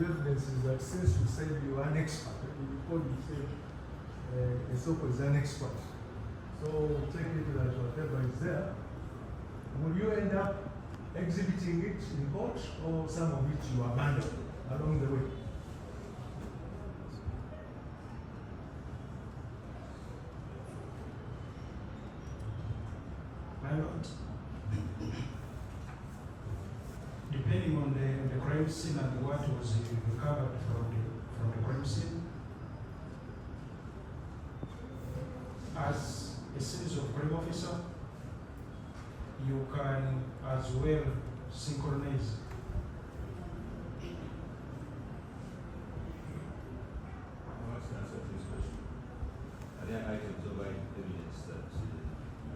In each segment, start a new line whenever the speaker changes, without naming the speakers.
evidence is that since you said you are an expert, you said Esoko is an expert. So take it that whatever is there, will you end up exhibiting it in court, or some of it you abandon along the way?
My Lord, depending on the crime scene and what was recovered from the crime scene, as a series of crime officer, you can as well synchronize.
What's the answer to this question? Are there items of evidence that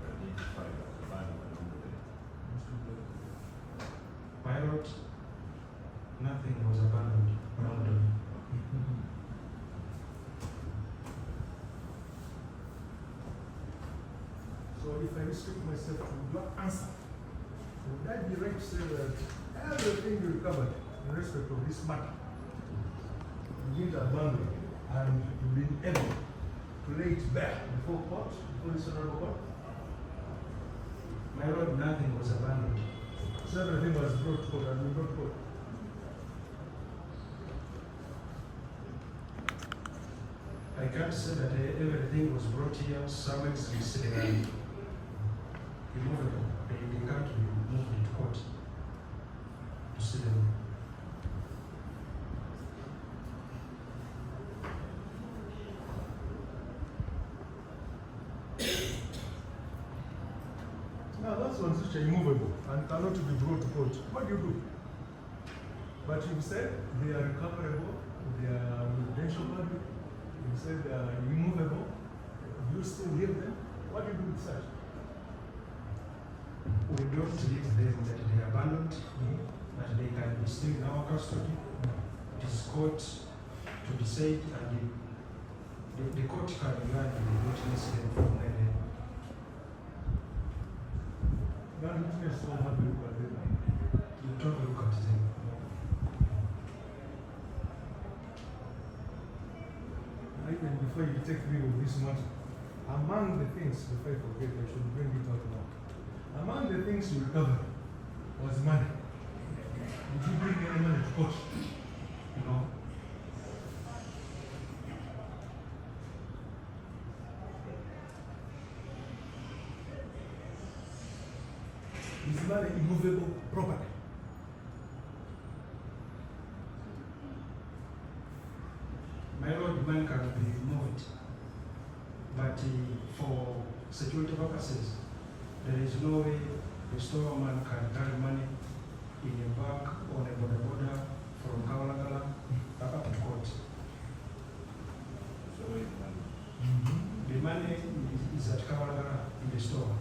are identified as abandoned along the way?
Pilot, nothing was abandoned along the way.
So if I restrict myself to your answer, would I be right to say that everything you recovered in respect of this matter, you didn't abandon and you've been able to lay it bare before court, before this honorable court?
My Lord, nothing was abandoned.
So everything was brought to court and been brought to court.
I can't say that everything was brought here, some is listed and removable. They can't be moved into court to see them.
Now those ones which are immovable and cannot be brought to court, what do you do? But you said they are recoverable, they are residential value, you said they are immovable, you still leave them, what do you do with such?
We don't leave them that they are abandoned, that they can be still in our custody. It is court to decide, and the court can rely on the witness from there.
Now witness will have a look at them.
You don't look at them.
Even before you take me with this matter, among the things, before I forget, I should bring it out now. Among the things you recovered was money. Did you bring any money to court?
No.
Is money immovable property?
My Lord, money can be moved, but for security purposes, there is no way the storeman can carry money in a bag on a border from Kabalagala up to court.
So where is the money?
The money is at Kabalagala in the store.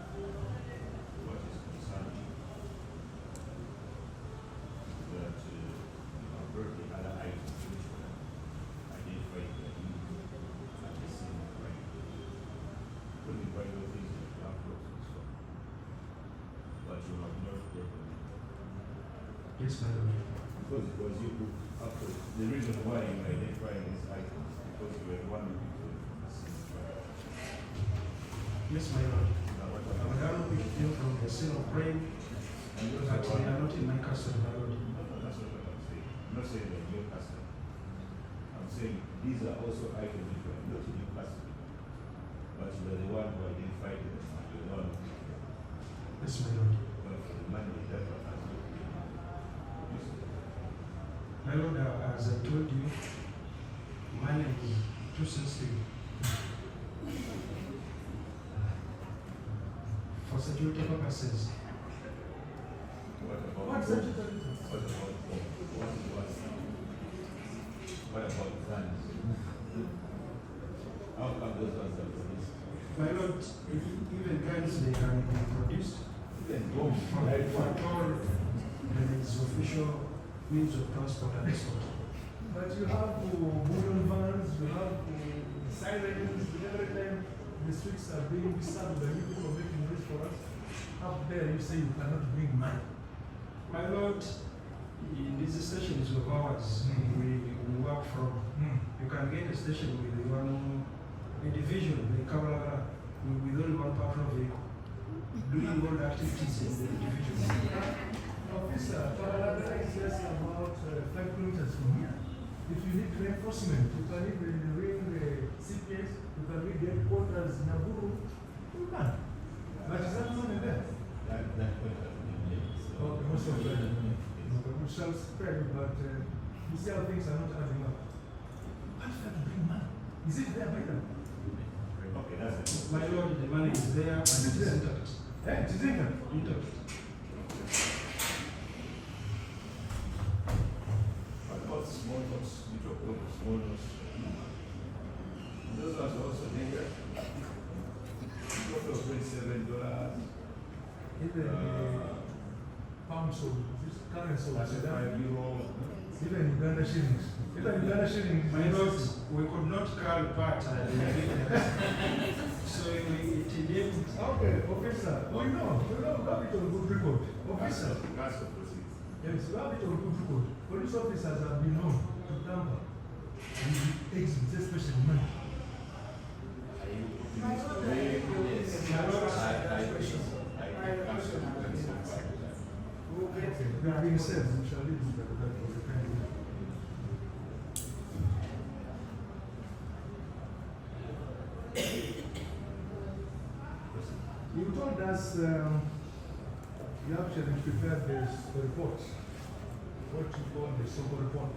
What is concerning that brought the other items which were identified by you at the scene of crime. Couldn't buy those things that you have brought to the store, but you have not brought them.
Yes, my Lord.
Because it was you who, after the reason why you were identifying these items, because you were the one who picked them from the scene of crime.
Yes, my Lord.
Now what
I will
about
now pick them from the scene of crime,
and you
but
also
they are
want-
not in my custody, my Lord.
No, that's not what I'm saying. I'm not saying that you're custody. I'm saying these are also items which were not in your custody, but you are the one who identified them. You're the one who picked them.
Yes, my Lord.
But for the money, that one has not been used.
My Lord, as I told you, money is too sensitive for security purposes.
What about
What's
gold?
such a thing?
What about gold? What about guns? How come those ones are produced?
My Lord, even guns, they can be produced.
Even bombs, right?
For all, there is official means of transport and export.
But you have bullion vans, you have sirens, every time the streets are being disturbed by you people making noise for us. Up there you say you cannot bring money.
My lord, in these stations of ours, we work from, you can get a station with one, a division, the Kabalagala, with only one patrol vehicle, doing all the activities in the division.
Officer, Kabalagala is just about 5 kilometers from here. If you need reinforcement, you can even ring the CPS, you can read the headquarters in Naburu, you can. But is that money there?
That point has been made.
Okay, most of them. We shall spread, but you see how things are not adding up. Why do you have to bring money? Is it there by them?
Okay, that's it.
My lord, the money is there and it is intact.
Eh, it is intact.
Intact.
What about small notes? You talk about small notes. Those ones are also there. You talk about $27.
Even the pounds of this currency of Sudan,
€5.
even Uganda shillings. Even Uganda shillings.
My lord, we could not call part so it did.
Okay, officer, we know, we have it on good record. Officer,
That's the proceeds.
yes, we have it on good record. Police officers have been known to tamper with exits, especially money. That being said, we shall leave it at that for the time being. You told us you actually prepared this report, what you call the sober report.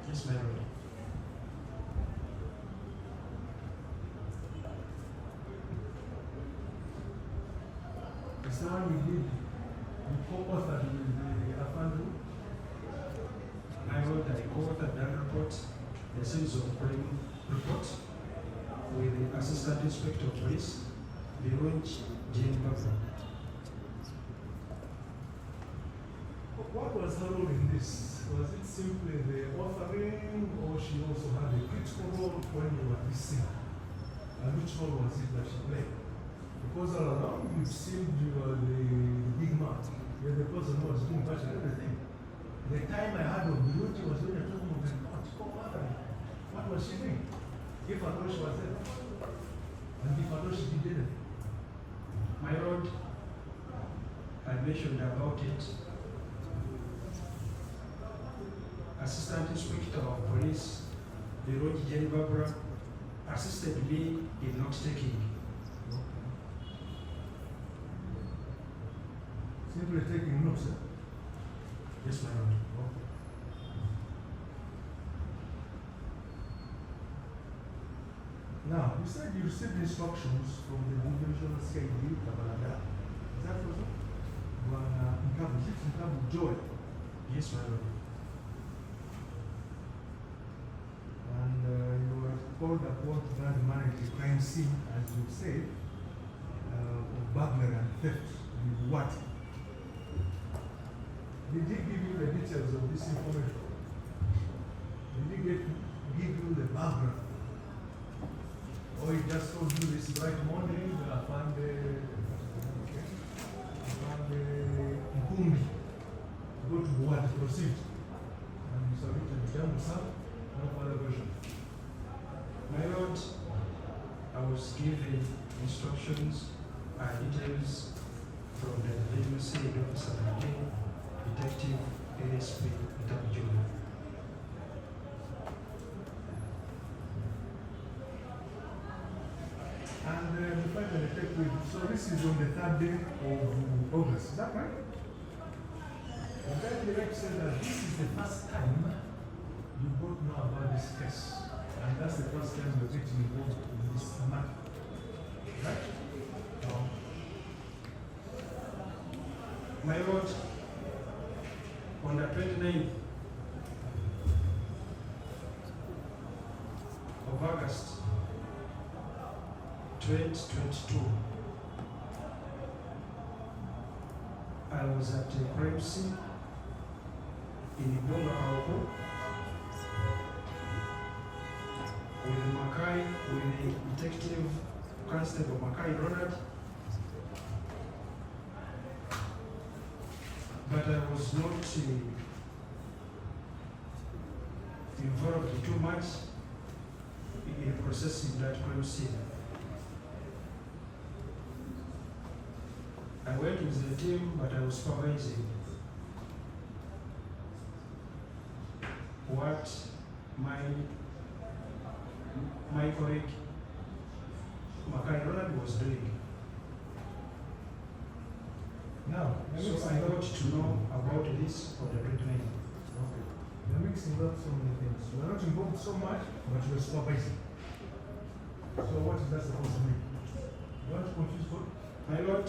Yes, my lord.
It's the one you did, you co-authored with the Afandu.
My lord, I co-authored that report, the series of crime report, with the Assistant Inspector of Police, Jane Babra.
What was her role in this? Was it simply the authoring, or she also had a critical role when you were listening? And which role was it that she played? Because all along you seemed you were the big man. You're the person who was doing much of everything. The time I had of beauty was when you're talking of the report, co-authoring. What was she doing? If I know she was there. And if I know she did anything.
My lord, I mentioned about it. Assistant Inspector of Police, Jane Babra, assisted me in not taking.
Simply taking notes, eh?
Yes, my lord.
Okay. Now, you said you received instructions from the divisional CID Kabalagala. Is that so? Nkabu Joy.
Yes, my lord.
And you were called upon to run the money to crime scene, as you said, of burglary and theft. With what? Did he give you the details of this information? Did he give you the background? Or he just told you this bright morning, I found the Nkumbi, go to what to proceed. And you submitted the young son, no further version.
My lord, I was given instructions and details from the agency officer, Detective ASP Bitabuse.
And the fact that the detective, so this is on the 3rd day of August, is that right? The guy direct said that this is the first time you both know about this case. And that's the first time you're getting involved in this matter. Right?
My lord, on the 29th of August 2022, I was at a crime scene in Ibonga, with Mackay, with Detective Constable Mackay Ronald. But I was not involved too much in processing that crime scene. I went with the team, but I was supervising what my colleague Mackay Ronald was doing.
Now,
So I got to know about this on the trade.
Okay. You're mixing up so many things. You're not involved so much, but you're supervising. So what is that supposed to mean? You want to confuse God?
My Lord,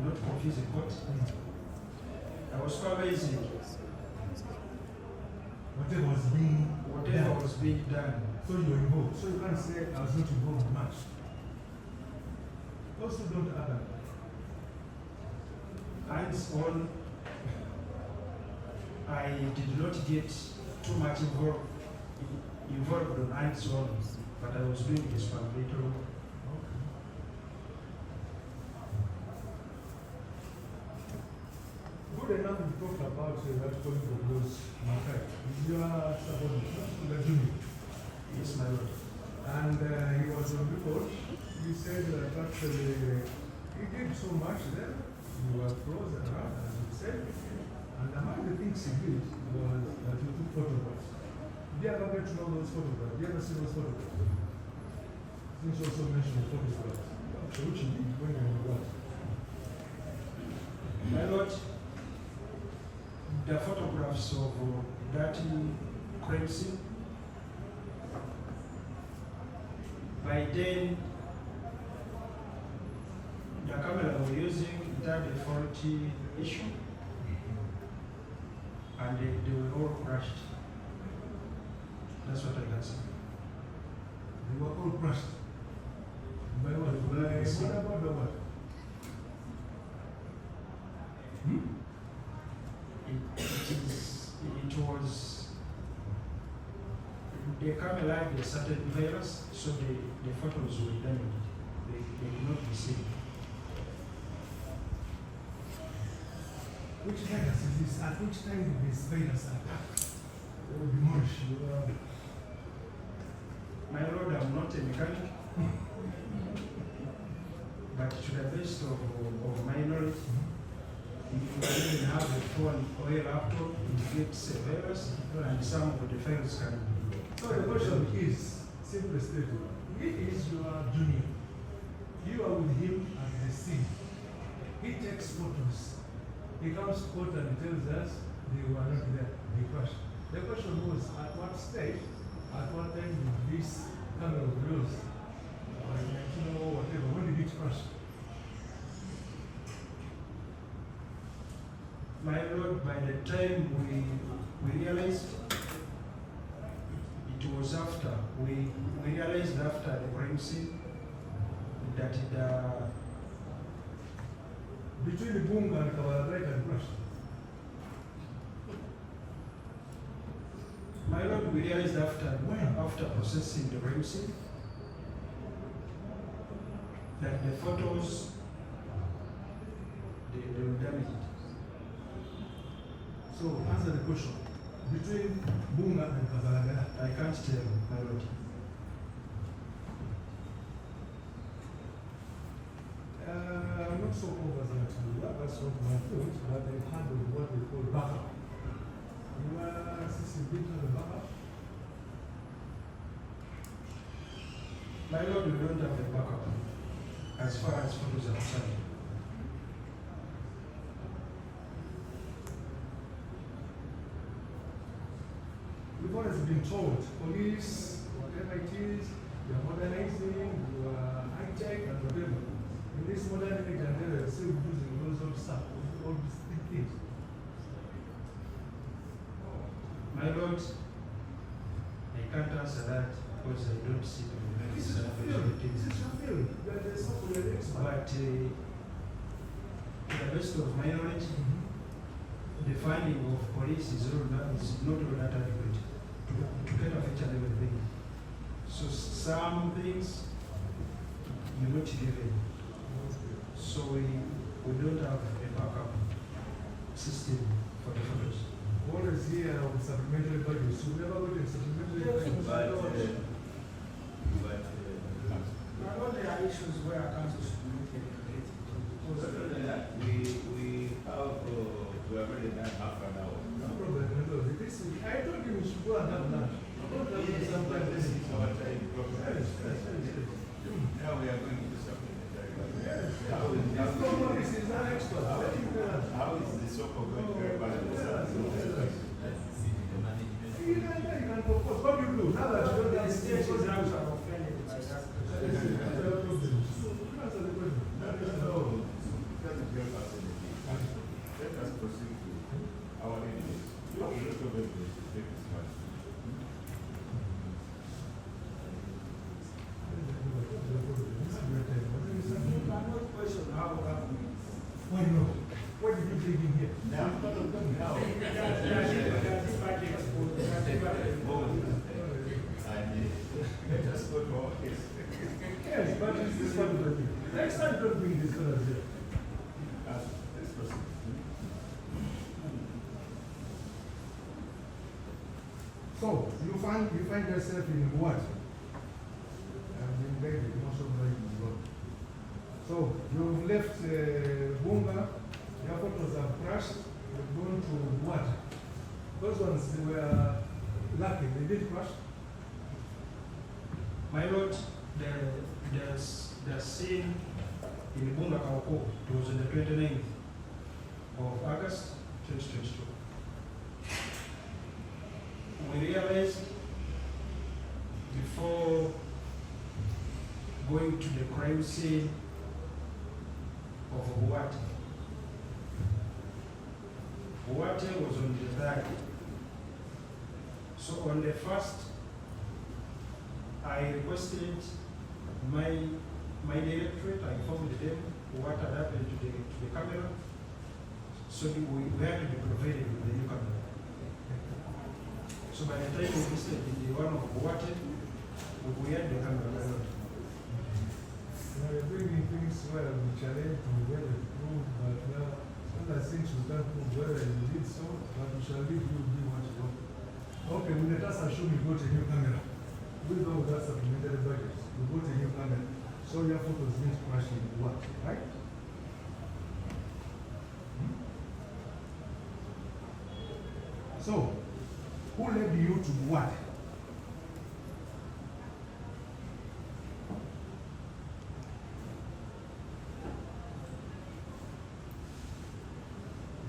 not confusing court. I was supervising
Whatever was being
whatever
done.
was being done.
So you were involved. So you can't say I was not involved much. Also don't happen.
Hands on, I did not get too much involved on hands on, but I was doing this one little.
Good enough to talk about that calling for those Mackay. You are subordinate to the junior.
Yes, my Lord.
And he was on record. He said that actually he did so much there. You were close around, as you said. And among the things he did was that he took photographs. Did you ever get to know those photographs? Did you ever see those photographs? Since you also mentioned photographs. So which you did when you were what?
My Lord, the photographs of that crime scene, by then, the camera we were using had a faulty issue, and they were all crashed. That's what I can say.
They were all crushed. By what? By what about the what?
It was the camera had a certain virus, so the photos were damaged. They could not be seen.
Which virus is this? At which time did this virus attack? Or demolish?
My Lord, I'm not a mechanic, but to the best of my knowledge, you can even have a phone or a laptop, it gets a virus, and some of the files can be.
So the question is, simply stated, he is your junior. You are with him at the scene. He takes photos. He comes forth and tells us they were not there. They crashed. The question was, at what stage, at what time did this camera of yours, or whatever, when did it crash?
My Lord, by the time we realized, it was after, we realized after the crime scene that
Between the Bunga and Kabalagala and crashed.
my Lord, we realized
When?
after processing the crime scene that the photos, they were damaged.
So answer the question. Between Bunga and Kabalagala.
I can't tell, my Lord.
I'm not so over that you are, that's not my fault, but I handled what they call backup. You are assisting the backup.
My Lord, we don't have a backup as far as photos are concerned.
We've always been told, police, whatever it is, you are modernizing, you are high-tech and whatever. In this modern age and they are still using loads of stuff, all these big things.
My Lord, I can't answer that because I don't see the
This is your field. This is your field. You are the software expert.
But to the best of my knowledge, the finding of police is not all that adequate to get of each and everything. So some things you're not given. So we don't have a backup system for the photos.
What is here with supplementary budgets? You never got a supplementary budget.
I know there are issues where council should make a
We have already done half an hour.
No problem, no problem. I told you we should go and have lunch. Sometimes this is
our time problem. Now we are going to do something.
This is an expert.
How is the so-called going to verify the
You can propose. What do you do? Now that you don't have
state
the
exams are offended by that.
Answer the question.
No, let us proceed to our evidence. You have a lot of evidence to take this matter.
Another question, how government?
Why no? What did you bring in here?
Now, let us go to our case.
Yes, but it's this one. Next time, don't bring this one as here.
Let's proceed.
So you find yourself in what? In bed, most of the road. So you've left Bunga, your photos have crashed, you've gone to what? Those ones they were lucky, they did crash.
My lord, the scene in Bunga Kauko, it was on the 29th of August 2022. We realized before going to the crime scene of Obuate was on the 3rd. So on the 1st, I requested my directorate, I informed them what had happened to the camera. So we had to be provided with the new camera. So by the time we visited the one of Obuate, we had the camera.
You're bringing things where we challenge to where we prove, but now some of the things we can't prove whether you did so, but we shall leave you do what you want. Okay, we let us assume you got a new camera. We know that's supplementary budget. You got a new camera, so your photos didn't crash in what, right? So, who led you to what?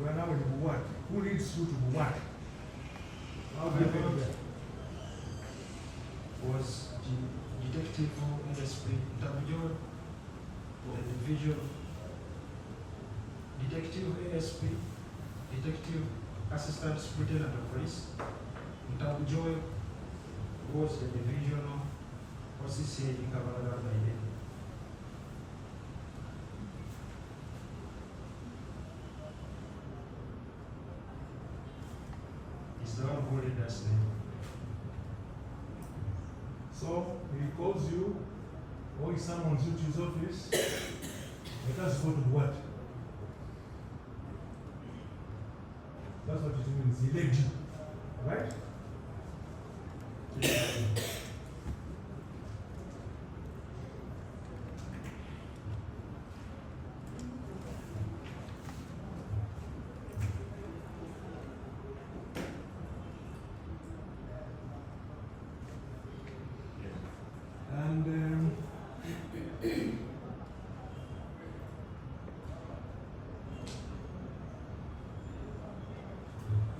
We are now in what? Who leads you to what? How do you get there?
Was the detective ASP Bitabuse, the division, detective ASP, detective assistant superintendent of police. Bitabuse was the divisional OCCA in Kabalagala by then. He's the one who led us there.
So he calls you, or he summons you to his office. Let us go to what? That's what it means. He led you, right? And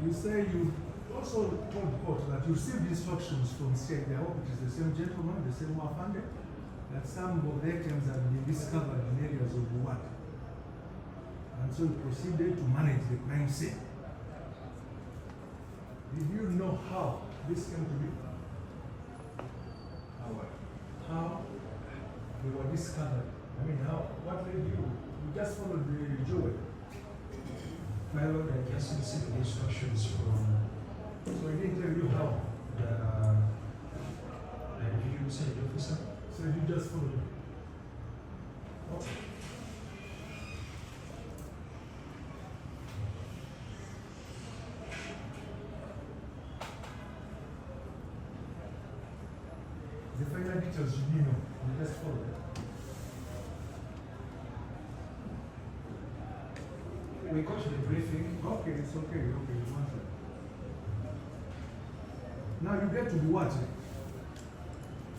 you say you also told court that you received instructions from Sente, I hope it is the same gentleman, the same Wafande, that some of the items have been discovered in areas of what? And so you proceeded to manage the crime scene. Did you know how this came to be? How they were discovered? I mean, what led you? You just followed the jewel.
My lord, I just received instructions from
So he didn't tell you how.
the review homicide officer.
So you just followed him. Okay. The final details you didn't know. You just followed him.
We got the briefing.
Okay, it's okay. Okay, one second. Now you get to the what?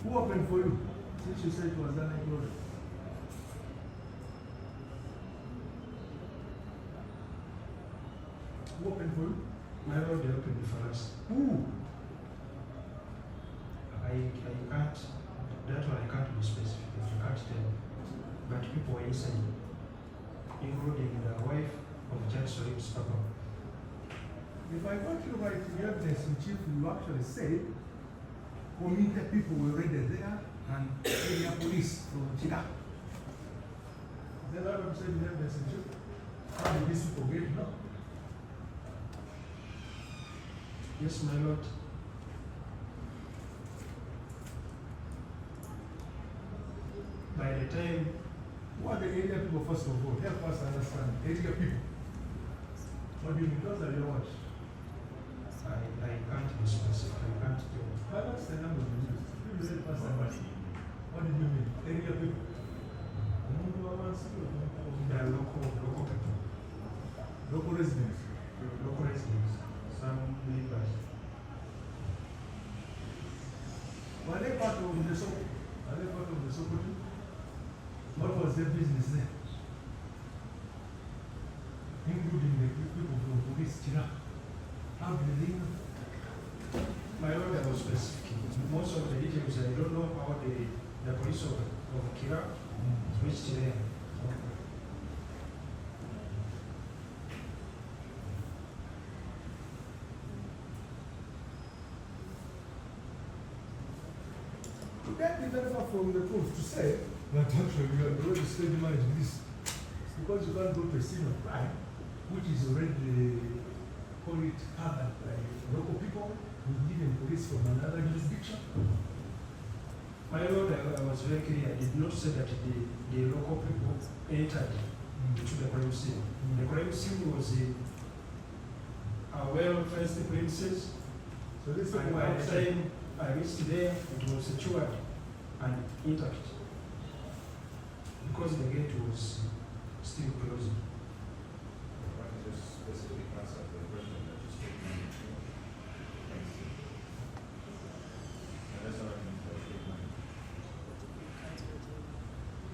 Who opened for you? Since you said it was an employee. Who opened for you?
My lord, they opened for us.
Who?
I can't, that one I can't be specific, I can't tell. But people were inside, including the wife of Judge Sipapa.
If I got you right in your evidence in chief, you actually said community people were already there and area police from China. Is that what you said in the evidence in chief? How did these people get now?
Yes, my lord. By the time,
Who are the area people first of all? Help us understand. Area people. What do you mean? Those are your words.
I can't be specific, I can't tell.
But that's the number you used. You help us understand. What did you mean? Area people.
They are local people,
Local residents.
local residents, some neighbors.
Were they part of the Soko? Are they part of the Soko too? What was their business there? Including the people from police, Chira. How did they know?
My lord, I was specific. Most of the details, I don't know how the police of Kira reached there.
You can't be very far from the truth to say that actually you are already steady managing this. It's because you can't go to a scene of crime, which is already, call it, covered by local people who live in police from another jurisdiction.
My lord, I was very clear. I did not say that the local people entered into the crime scene. The crime scene was a well-fenced premises.
So this is
And by the time I reached there, it was secured and intact because the gate was still closed.
What is your specific answer to the question that you stated? Thanks. And that's what I mean by statement.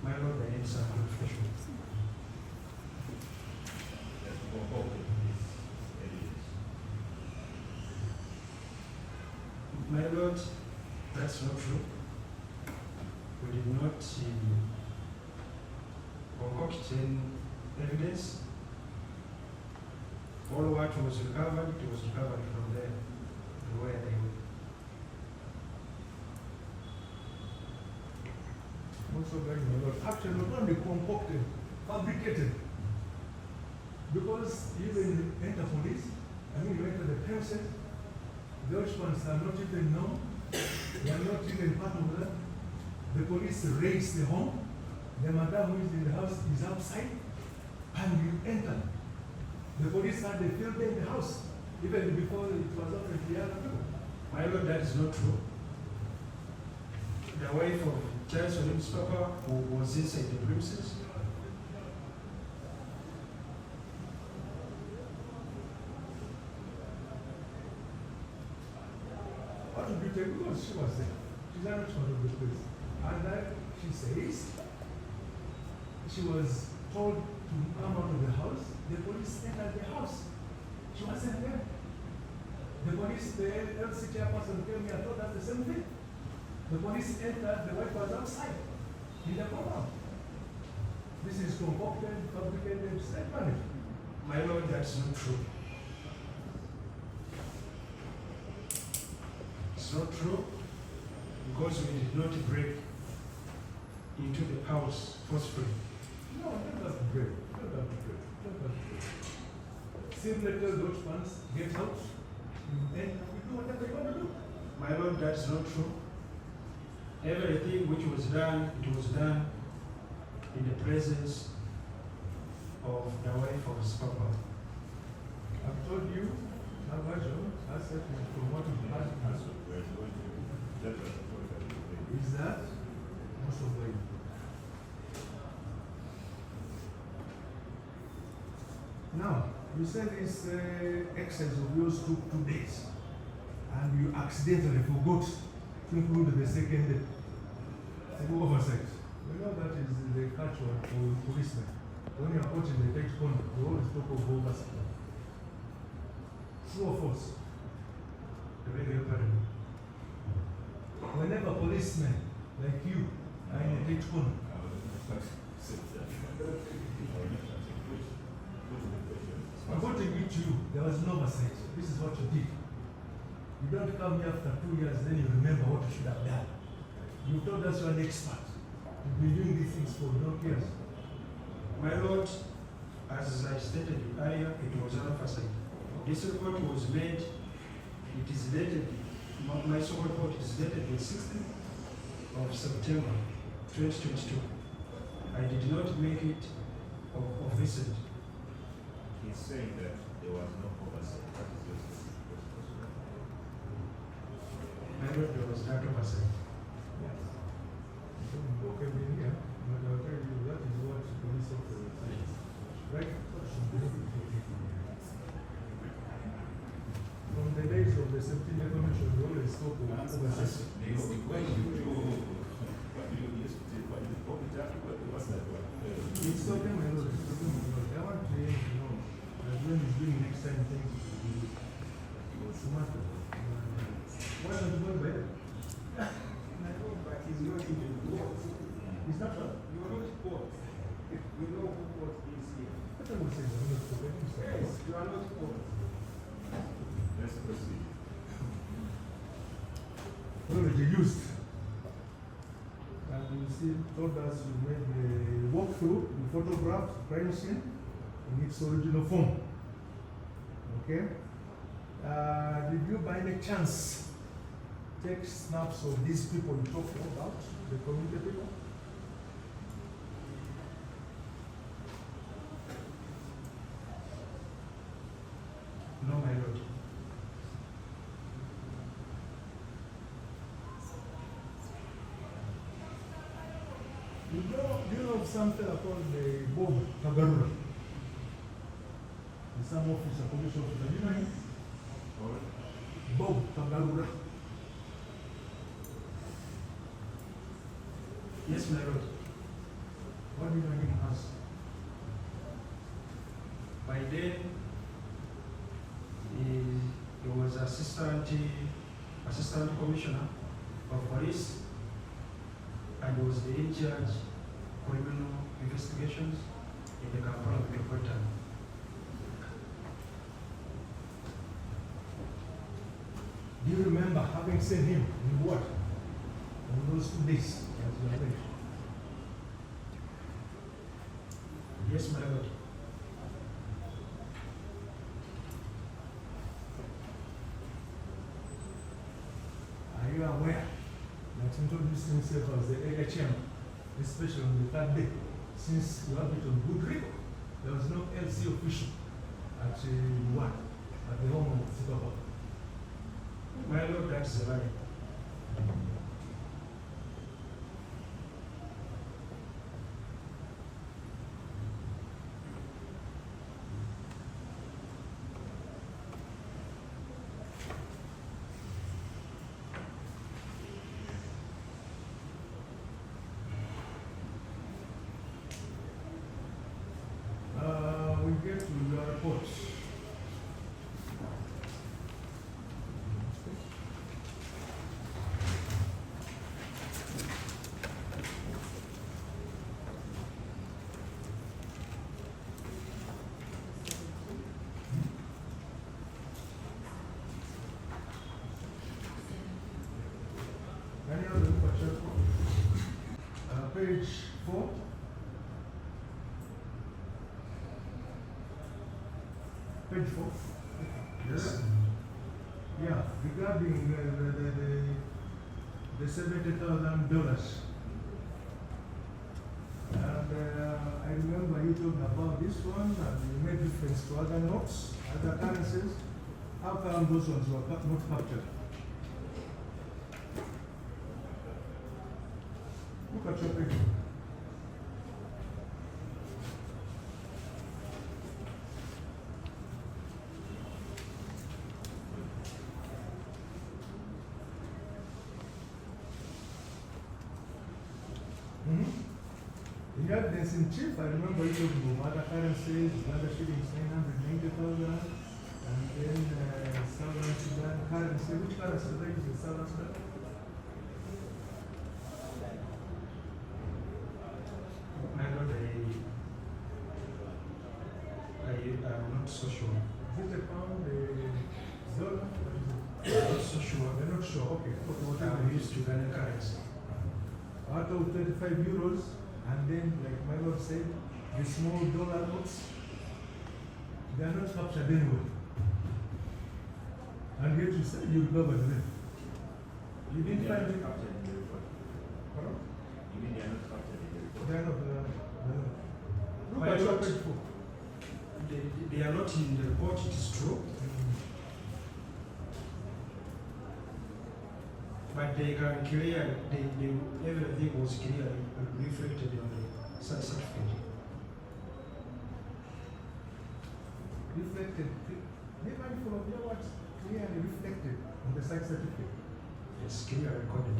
My lord, I need some clarification.
That you concocted this evidence.
My lord, that's not true. We did not concoct any evidence. All what was recovered, it was recovered from there, where they were.
also very well. Actually, not only concocted, fabricated. Because even enter police, I mean, you enter the premises, those ones are not even known, they are not even part of that. The police raids the home, the madam who is in the house is outside, and you enter. The police had the field in the house, even before it was open to the other people.
My lord, that is not true. The wife of Chancellor Sipapa was inside the premises.
What would you take? Because she was there. She's an expert of the place. And she says she was told to come out of the house. The police entered the house. She wasn't there. The police, the LC chairperson came here and told us the same thing. The police entered, the wife was outside in the compound. This is concocted, fabricated statement.
My lord, that's not true. It's not true because we did not break into the house forcefully.
No, that doesn't break. That doesn't break. That doesn't break. Simply tell those ones, get out, you enter, you do whatever you want to do.
My lord, that's not true. everything which was done, it was done in the presence of the wife of Sipapa.
I've told you, that version, that statement from what you've heard is that most of the now, you said this exercise of yours took 2 days and you accidentally forgot to include the second day. Civil oversight. We know that is the catchword for policemen. When you are caught in the tight corner, you always talk of oversight. True or false? Whenever policemen like you are in a tight corner, I'm going to give to you, there was no oversight. This is what you did. You don't come here after 2 years, then you remember what you should have done. You told us you're an expert. You've been doing these things for no years.
My Lord, as I stated earlier, it was an oversight. This report was made, it is dated, my sole report is dated the 16th of September 2022. I did not make it of recent.
He's saying that there was no oversight. That is your specific question.
My Lord, there was not oversight.
Yes. Okay, in here, but I'll tell you that is what police officers say. Right? From the days of the Sente Commission, we always spoke of oversight. It's okay, my lord. It's okay, my lord. I want to hear you know that when he's doing next time things will be smarter. Why not go by that?
But he's not even court.
It's not what?
You are not court. You know who court is here.
What I would say is I'm not forgetting
Yes, you are not court.
Let's proceed.
already used. And you see, told us you made the walkthrough, you photographed the crime scene in its original form. Okay? Did you by any chance take snaps of these people you talked about, the community people?
No, my lord.
Do you know of some fella called the Bob Kabalagala? Some officer, police officer, do you know him? Bob Kabalagala.
Yes, my lord.
What do you know him as?
By then, he was assistant commissioner of police, and was the in charge criminal investigations in the Kampala metropolitan.
Do you remember having seen him in what? On those 2 days as you are there?
Yes, my lord.
Are you aware that introducing himself as the area chairman, especially on the 3rd day, since you have it on good record, there was no LC official at what? At the home of Sipapa.
My lord, that's a lie.
We get to your report. Any other question? Page 4. Page 4. Yes. Yeah, regarding the $70,000. And I remember you talking about this one, and you made reference to other notes, other currencies. How come those ones were not captured? Look at your picture. In the evidence in chief, I remember you talking about other currencies, Uganda shillings 990,000, and then Southern Sudan currency. Which currency are they using? Southern Sudan?
My lord, I'm not so sure.
Is it a pound, a dollar? What is it?
I'm not so sure.
You're not sure, okay.
I'm used to Ugandan currency.
Out of 35 euros, and then, like my lord said, the small dollar notes, they are not captured anywhere. And yet you said you recovered them. You didn't
They are
find
not
it.
captured in the report.
Pardon?
You mean they are not captured in the report?
They are not. Look
My
at your
lord,
page 4.
They are not in the report, it is true, but they can clear, everything was clearly reflected on the certificate.
Reflected. Never from your words clearly reflected on the site certificate.
It's clearly recorded.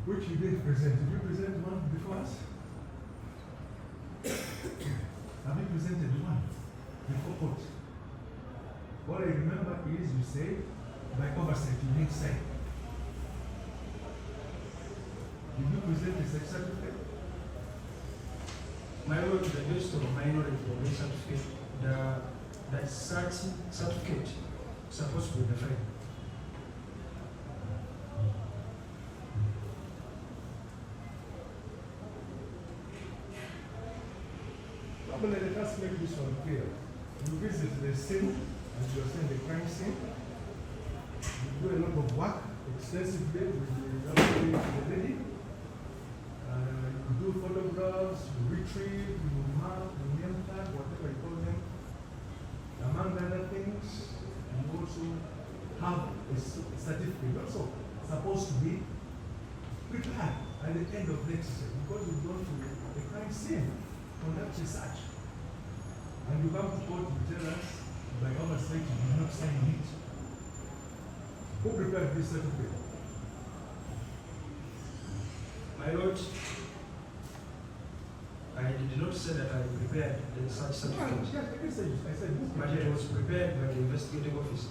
Which you did present. Did you present one before us? Have you presented one before court? What I remember is you said, by oversight, you didn't say. Did you present the sex certificate?
My lord, to the best of my knowledge, the certificate, that certificate supposed to be the file.
Probably let us make this one clear. You visit the scene, as you are saying, the crime scene. You do a lot of work extensively with the lady. You do photographs, you retrieve, you mark, you name tag, whatever you call them. Among other things, you also have a certificate. You're also supposed to be prepared at the end of the exercise because you go to the crime scene, conduct research. And you come to court, you tell us, by oversight, you did not sign it. Who prepared this certificate?
My lord, I did not say that I prepared the such certificate,
Yes, I said who
but
prepared
it was prepared by the investigating officer.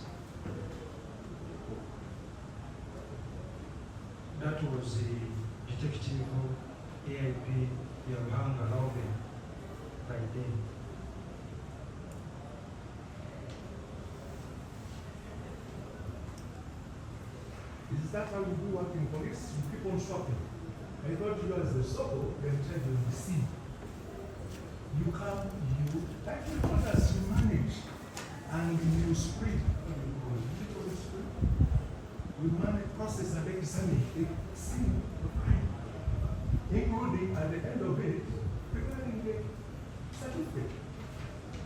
That was the detective AIP Yamhanga Laube by then.
Is that how you do work in police? You keep on swapping. I thought you as the SOCO, then try to deceive. You come, you, like you told us, you manage, and you spread. You manage, process, and examine the scene of crime, including at the end of it, preparing the certificate.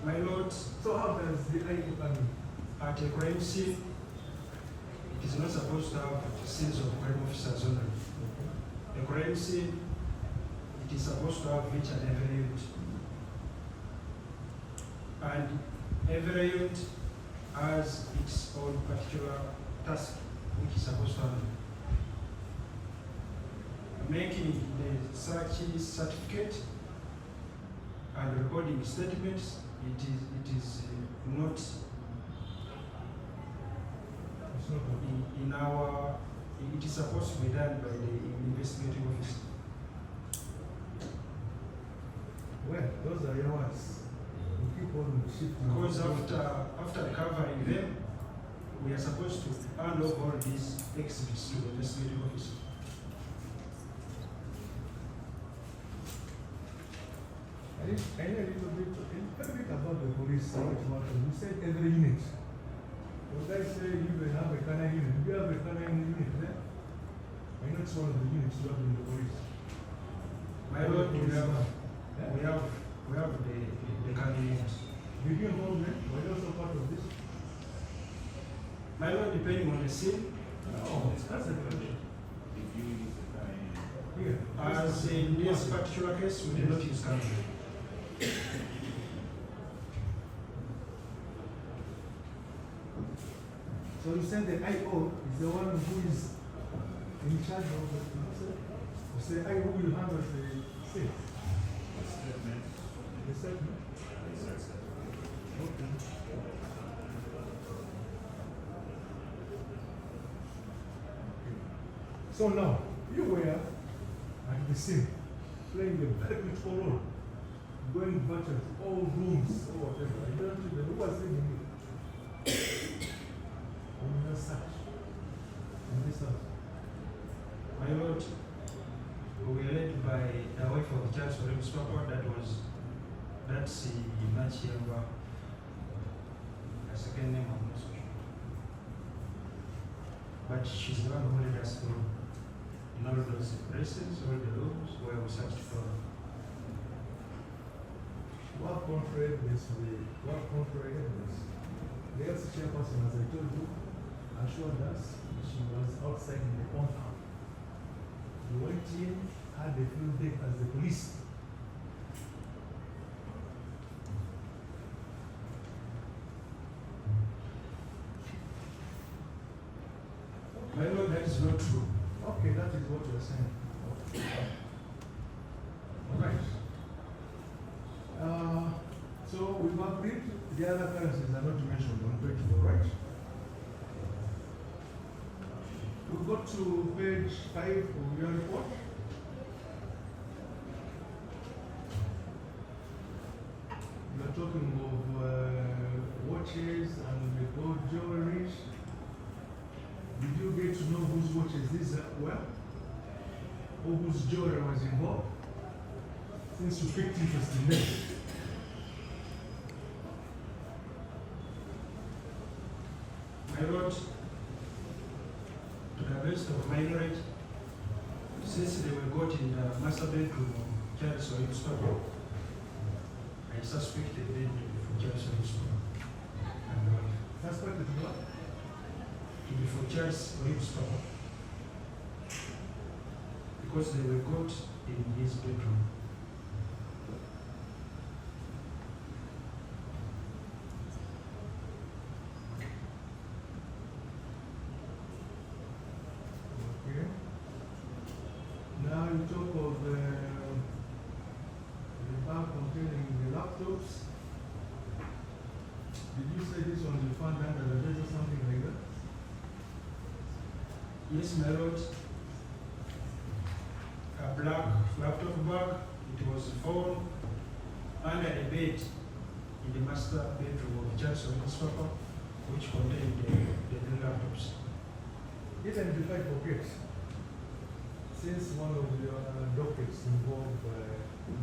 My lord,
So how does the ID come in?
at a crime scene, it is not supposed to have scenes of crime officers only. A crime scene, it is supposed to have each and every unit. And every unit has its own particular task which is supposed to handle. Making the search certificate and recording statements, it is not
It's not good.
in our, it is supposed to be done by the investigating officer.
Well, those are your words. You keep on shifting.
Because after recovering them, we are supposed to hand over all these exhibits to the investigating officer.
I know a little bit about the police, how it works. You said every unit. When I say you will have a canine unit, do you have a canine unit there? I know it's one of the units you have in the police.
My lord, we have
Yeah?
the candidates.
Did you involve them? Were they also part of this?
My lord, depending on the scene,
No, that's a question.
If you use the kind,
Here.
as in this particular case, we did not use candidate.
So you said the IO is the one who is in charge of the you say IO will handle the sale.
the statement,
The settlement.
is acceptable.
Okay. So now, you were at the scene, playing a very critical role, going virtual to all rooms or whatever. I don't even who was in you. On your search. In this house.
My lord, we were led by the wife of Charles Sipapa, that's the Nachiamba. A second name, I'm not so sure. But she's the one who led us through in all those places, all the rooms where we searched for.
What contrary evidence what contrary evidence? The ex chairperson, as I told you, assured us she was outside in the compound. You went in, had the field day as the police.
My lord, that is not true.
Okay, that is what you're saying. Okay. All right. So we've agreed the other currencies are not mentioned on page 4, right? We go to page 5 of your report. You are talking of watches and the gold jewelry. Did you get to know whose watches these were? Or whose jewelry was involved? Since you picked interest in them.
My lord, to the best of my knowledge, since they were got in the master bedroom of Charles Sipapa, I suspected them to be for Charles Sipapa and the wife.
Suspected what?
To be for Charles Sipapa. Because they were got in his bedroom.
Okay. Now you talk of the bag containing the laptops. Did you say this one you found under the bed or something like that?
Yes, my lord. A black laptop bag. It was found under the bed in the master bedroom of Charles Sipapa, which contained the three laptops.
Even if I forget, since one of your dockets involved,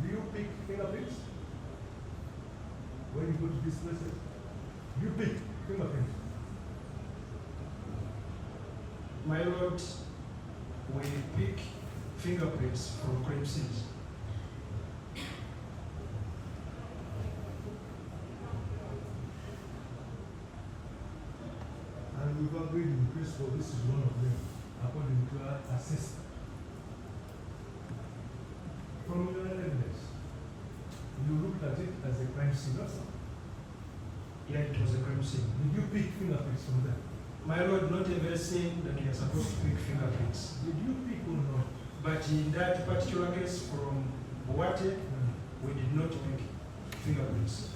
do you pick fingerprints? When you go to these places, you pick fingerprints.
My lord, we pick fingerprints from crime scenes.
And we've agreed in principle this is one of them, according to our assessment. From your evidence, you looked at it as a crime scene also.
Yeah, it was a crime scene.
Did you pick fingerprints from there?
My lord, not every scene that we are supposed to pick fingerprints.
Did you pick or not?
But in that particular case from Boate, we did not pick fingerprints.